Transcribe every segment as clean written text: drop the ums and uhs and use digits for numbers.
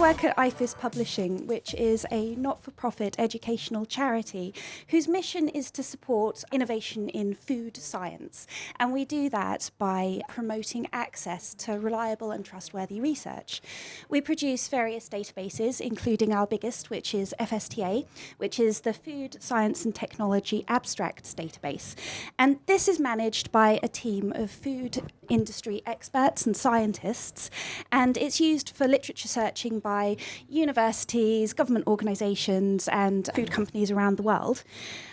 work at IFIS Publishing, which is a not-for-profit educational charity whose mission is to support innovation in food science. And we do that by promoting access to reliable and trustworthy research. We produce various databases, including our biggest, which is FSTA, which is the Food Science and Technology Abstracts database. And this is managed by a team of food industry experts and scientists, and it's used for literature searching by universities, government organisations and food companies around the world.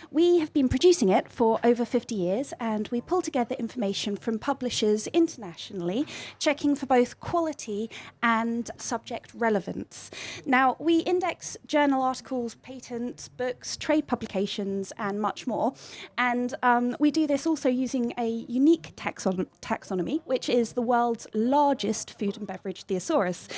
We have been producing it for over 50 years, and we pull together information from publishers internationally, checking for both quality and subject relevance. Now, we index journal articles, patents, books, trade publications, and much more. And we do this also using a unique taxonomy, which is the world's largest food and beverage thesaurus.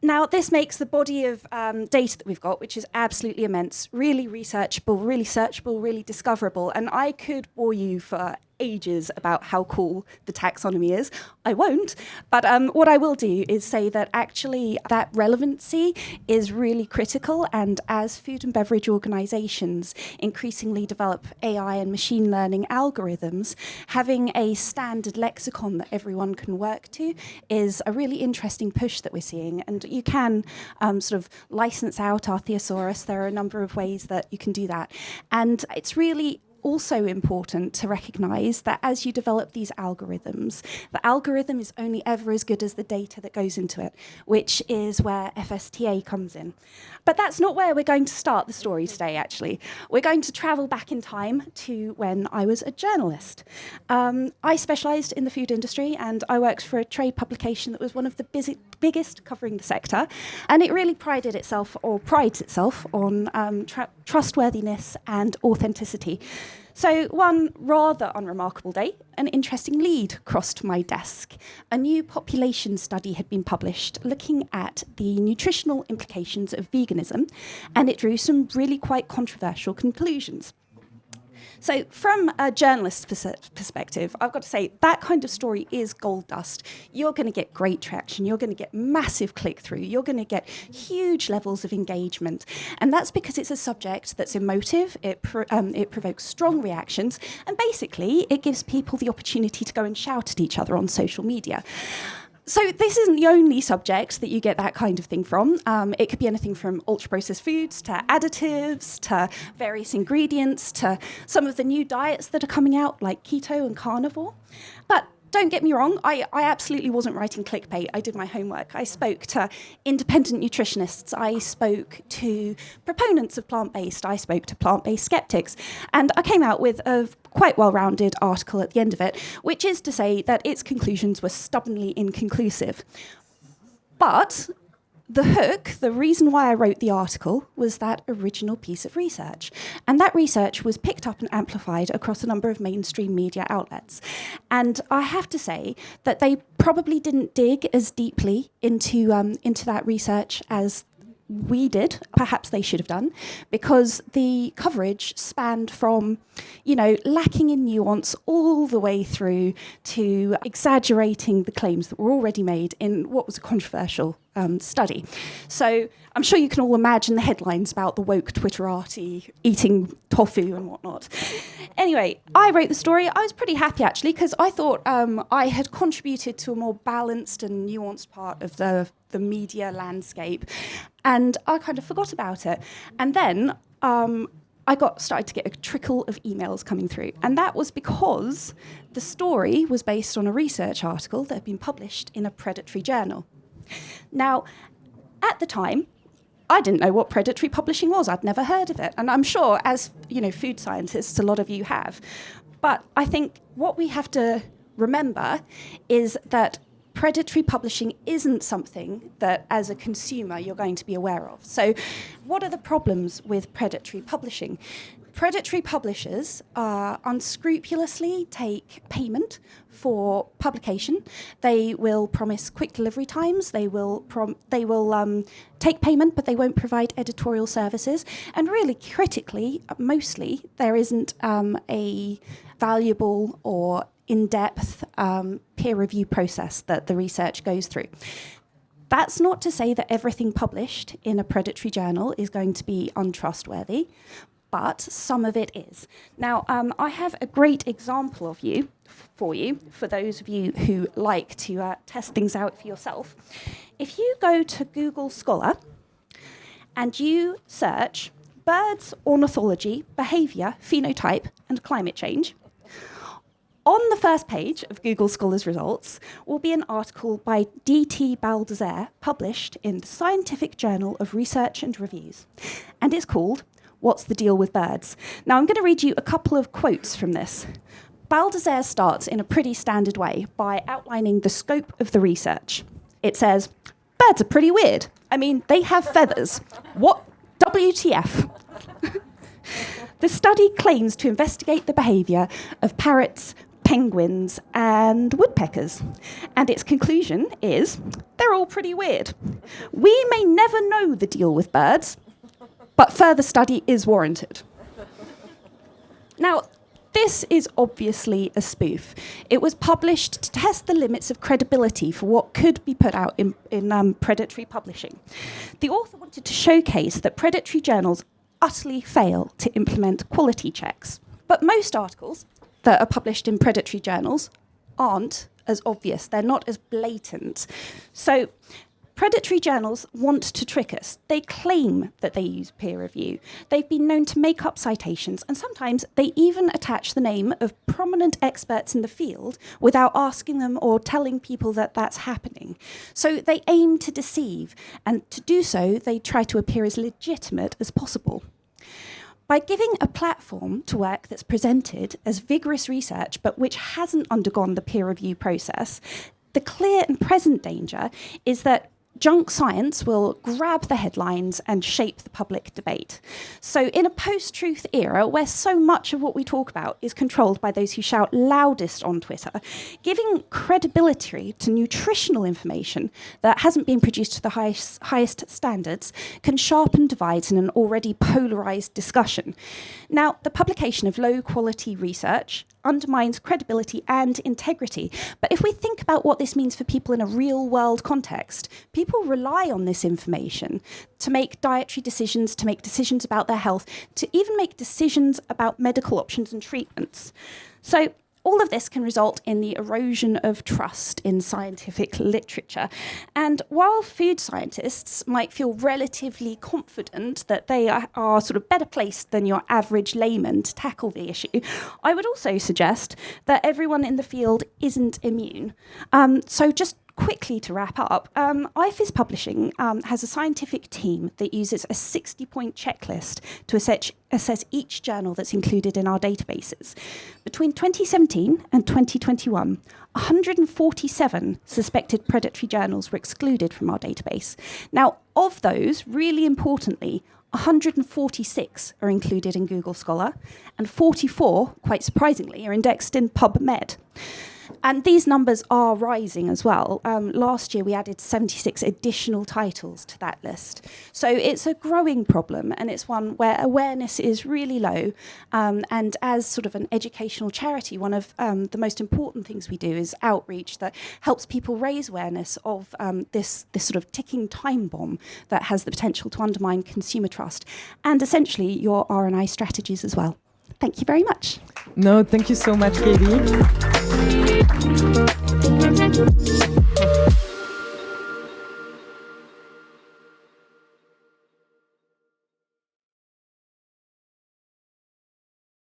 Now, this makes the body of data that we've got, which is absolutely immense, really researchable, really searchable, really discoverable. And I could bore you for ages about how cool the taxonomy is. I won't, but what I will do is say that actually that relevancy is really critical, and as food and beverage organisations increasingly develop AI and machine learning algorithms, having a standard lexicon that everyone can work to is a really interesting push that we're seeing. And you can sort of license out our thesaurus. There are a number of ways that you can do that. And it's really also important to recognise that as you develop these algorithms, the algorithm is only ever as good as the data that goes into it, which is where FSTA comes in. But that's not where we're going to start the story today, actually. We're going to travel back in time to when I was a journalist. I specialised in the food industry, and I worked for a trade publication that was one of the biggest covering the sector, and it really prides itself on trustworthiness and authenticity. So one rather unremarkable day, an interesting lead crossed my desk. A new population study had been published looking at the nutritional implications of veganism, and it drew some really quite controversial conclusions. So from a journalist's perspective, I've got to say that kind of story is gold dust. You're going to get great traction. You're going to get massive click-through. You're going to get huge levels of engagement. And that's because it's a subject that's emotive. It provokes strong reactions. And basically, it gives people the opportunity to go and shout at each other on social media. So this isn't the only subject that you get that kind of thing from. It could be anything from ultra-processed foods to additives to various ingredients to some of the new diets that are coming out like keto and carnivore. But don't get me wrong, I absolutely wasn't writing clickbait. I did my homework. I spoke to independent nutritionists. I spoke to proponents of plant-based. I spoke to plant-based skeptics. And I came out with a quite well-rounded article at the end of it, which is to say that its conclusions were stubbornly inconclusive. But the hook, the reason why I wrote the article, was that original piece of research. And that research was picked up and amplified across a number of mainstream media outlets. And I have to say that they probably didn't dig as deeply into that research as we did. Perhaps they should have done, because the coverage spanned from, lacking in nuance all the way through to exaggerating the claims that were already made in what was a controversial study. So I'm sure you can all imagine the headlines about the woke Twitterati eating tofu and whatnot. Anyway, I wrote the story. I was pretty happy, actually, because I thought I had contributed to a more balanced and nuanced part of the media landscape, and I kind of forgot about it. And then I started to get a trickle of emails coming through, and that was because the story was based on a research article that had been published in a predatory journal. Now, at the time, I didn't know what predatory publishing was. I'd never heard of it. And I'm sure, as food scientists, a lot of you have. But I think what we have to remember is that predatory publishing isn't something that, as a consumer, you're going to be aware of. So what are the problems with predatory publishing? Predatory publishers unscrupulously take payment for publication. They will promise quick delivery times. They will take payment, but they won't provide editorial services. And really, critically, mostly, there isn't a valuable or in-depth peer review process that the research goes through. That's not to say that everything published in a predatory journal is going to be untrustworthy, but some of it is. Now, I have a great example for those of you who like to test things out for yourself. If you go to Google Scholar and you search birds, ornithology, behaviour, phenotype, and climate change, on the first page of Google Scholar's results will be an article by D.T. Baldassare published in the Scientific Journal of Research and Reviews. And it's called What's the Deal with Birds? Now, I'm going to read you a couple of quotes from this. Baldassare starts in a pretty standard way by outlining the scope of the research. It says, birds are pretty weird. I mean, they have feathers. What? WTF? The study claims to investigate the behaviour of parrots, penguins, and woodpeckers. And its conclusion is, they're all pretty weird. We may never know the deal with birds, but further study is warranted. Now, this is obviously a spoof. It was published to test the limits of credibility for what could be put out in predatory publishing. The author wanted to showcase that predatory journals utterly fail to implement quality checks. But most articles that are published in predatory journals aren't as obvious. They're not as blatant. So predatory journals want to trick us. They claim that they use peer review. They've been known to make up citations, and sometimes they even attach the name of prominent experts in the field without asking them or telling people that that's happening. So they aim to deceive, and to do so, they try to appear as legitimate as possible. By giving a platform to work that's presented as vigorous research but which hasn't undergone the peer review process, the clear and present danger is that junk science will grab the headlines and shape the public debate. So in a post-truth era where so much of what we talk about is controlled by those who shout loudest on Twitter, giving credibility to nutritional information that hasn't been produced to the highest standards can sharpen divides in an already polarised discussion. Now, the publication of low-quality research undermines credibility and integrity. But if we think about what this means for people in a real-world context, people rely on this information to make dietary decisions, to make decisions about their health, to even make decisions about medical options and treatments. So all of this can result in the erosion of trust in scientific literature. And while food scientists might feel relatively confident that they are sort of better placed than your average layman to tackle the issue, I would also suggest that everyone in the field isn't immune. So just quickly to wrap up, IFIS Publishing has a scientific team that uses a 60-point checklist to assess each journal that's included in our databases. Between 2017 and 2021, 147 suspected predatory journals were excluded from our database. Now, of those, really importantly, 146 are included in Google Scholar, and 44, quite surprisingly, are indexed in PubMed. And these numbers are rising as well. Last year, we added 76 additional titles to that list. So it's a growing problem, and it's one where awareness is really low. And as sort of an educational charity, one of the most important things we do is outreach that helps people raise awareness of this sort of ticking time bomb that has the potential to undermine consumer trust, and essentially your R&I strategies as well. Thank you very much. No, thank you so much, Katy.